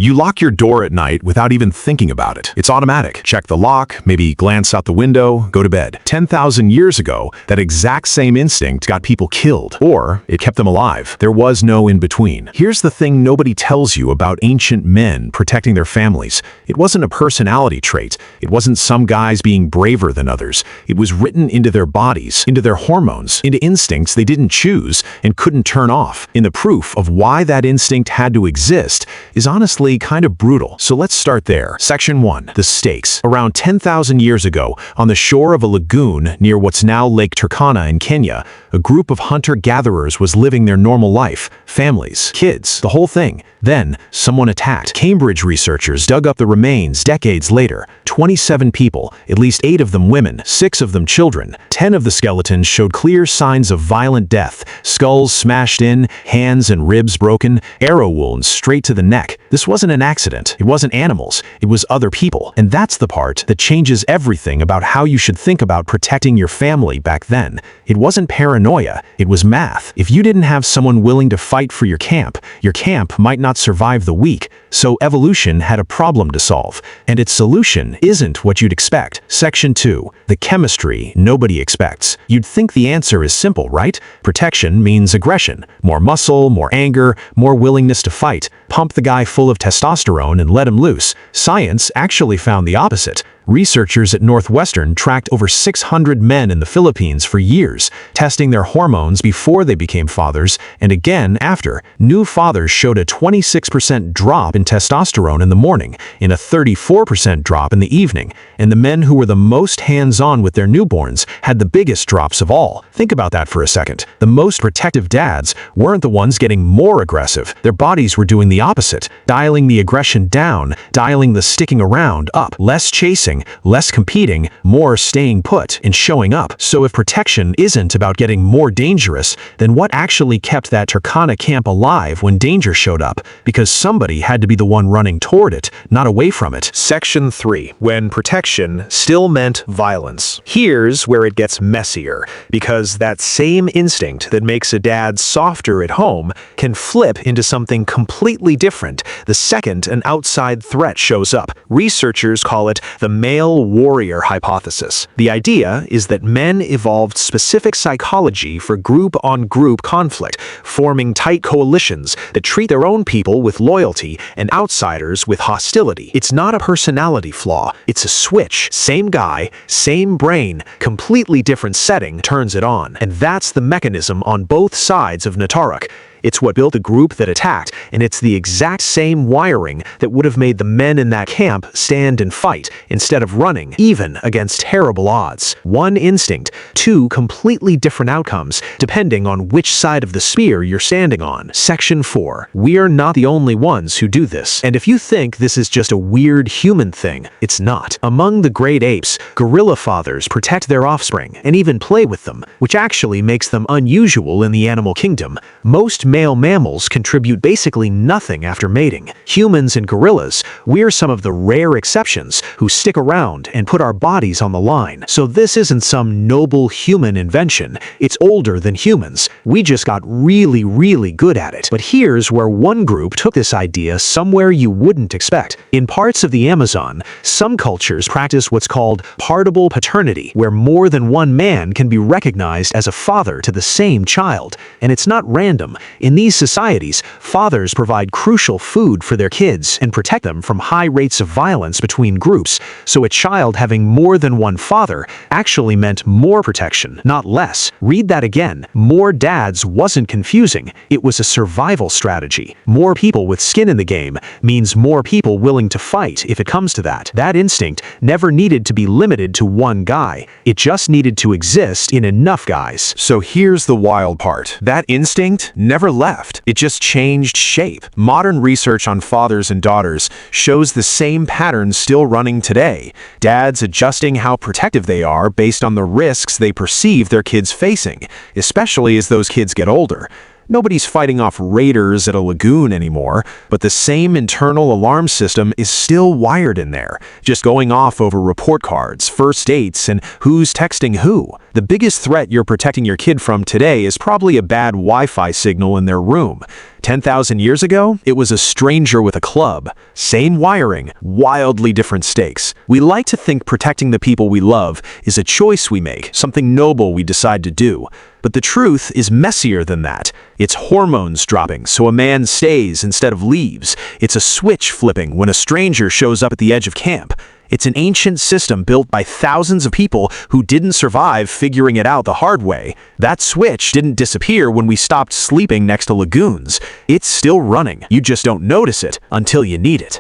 You lock your door at night without even thinking about it. It's automatic. Check the lock, maybe glance out the window, go to bed. 10,000 years ago, that exact same instinct got people killed, or it kept them alive. There was no in-between. Here's the thing nobody tells you about ancient men protecting their families. It wasn't a personality trait. It wasn't some guys being braver than others. It was written into their bodies, into their hormones, into instincts they didn't choose and couldn't turn off. And the proof of why that instinct had to exist is honestly kind of brutal. So let's start there. Section 1. The stakes. Around 10,000 years ago, on the shore of a lagoon near what's now Lake Turkana in Kenya, a group of hunter-gatherers was living their normal life. Families, kids, the whole thing. Then, someone attacked. Cambridge researchers dug up the remains decades later. 27 people, at least 8 of them women, 6 of them children. 10 of the skeletons showed clear signs of violent death. Skulls smashed in, hands and ribs broken, arrow wounds straight to the neck. This wasn't an accident. It wasn't animals. It was other people. And that's the part that changes everything about how you should think about protecting your family back then. It wasn't paranoia. It was math. If you didn't have someone willing to fight for your camp might not survive the week. So evolution had a problem to solve. And its solution isn't what you'd expect. Section 2. The chemistry nobody expects. You'd think the answer is simple, right? Protection means aggression. More muscle, more anger, more willingness to fight. Pump the guy full of testosterone and let him loose. Science actually found the opposite. Researchers at Northwestern tracked over 600 men in the Philippines for years, testing their hormones before they became fathers and again after. New fathers showed a 26% drop in testosterone in the morning, and a 34% drop in the evening, and the men who were the most hands-on with their newborns had the biggest drops of all. Think about that for a second. The most protective dads weren't the ones getting more aggressive. Their bodies were doing the opposite, dialing the aggression down, dialing the sticking around up, less chasing, less competing, more staying put and showing up. So if protection isn't about getting more dangerous, then what actually kept that Turkana camp alive when danger showed up? Because somebody had to be the one running toward it, not away from it. Section 3. When protection still meant violence. Here's where it gets messier, because that same instinct that makes a dad softer at home can flip into something completely different the second an outside threat shows up. Researchers call it the male warrior hypothesis. The idea is that men evolved specific psychology for group-on-group conflict, forming tight coalitions that treat their own people with loyalty and outsiders with hostility. It's not a personality flaw, it's a switch. Same guy, same brain, completely different setting turns it on. And that's the mechanism on both sides of Nataruk. It's what built the group that attacked, and it's the exact same wiring that would have made the men in that camp stand and fight, instead of running, even against terrible odds. One instinct, 2 completely different outcomes, depending on which side of the spear you're standing on. Section 4. We're not the only ones who do this. And if you think this is just a weird human thing, it's not. Among the great apes, gorilla fathers protect their offspring, and even play with them, which actually makes them unusual in the animal kingdom. Most male mammals contribute basically nothing after mating. Humans and gorillas, we're some of the rare exceptions who stick around and put our bodies on the line. So this isn't some noble human invention. It's older than humans. We just got really, really good at it. But here's where one group took this idea somewhere you wouldn't expect. In parts of the Amazon, some cultures practice what's called partible paternity, where more than one man can be recognized as a father to the same child. And it's not random. In these societies, fathers provide crucial food for their kids and protect them from high rates of violence between groups, so a child having more than one father actually meant more protection, not less. Read that again. More dads wasn't confusing. It was a survival strategy. More people with skin in the game means more people willing to fight if it comes to that. That instinct never needed to be limited to one guy. It just needed to exist in enough guys. So here's the wild part. That instinct never left. It just changed shape. Modern research on fathers and daughters shows the same pattern still running today. Dads adjusting how protective they are based on the risks they perceive their kids facing, especially as those kids get older. Nobody's fighting off raiders at a lagoon anymore, but the same internal alarm system is still wired in there, just going off over report cards, first dates, and who's texting who. The biggest threat you're protecting your kid from today is probably a bad Wi-Fi signal in their room. 10,000 years ago, it was a stranger with a club. Same wiring, wildly different stakes. We like to think protecting the people we love is a choice we make, something noble we decide to do. But the truth is messier than that. It's hormones dropping so a man stays instead of leaves. It's a switch flipping when a stranger shows up at the edge of camp. It's an ancient system built by thousands of people who didn't survive figuring it out the hard way. That switch didn't disappear when we stopped sleeping next to lagoons. It's still running. You just don't notice it until you need it.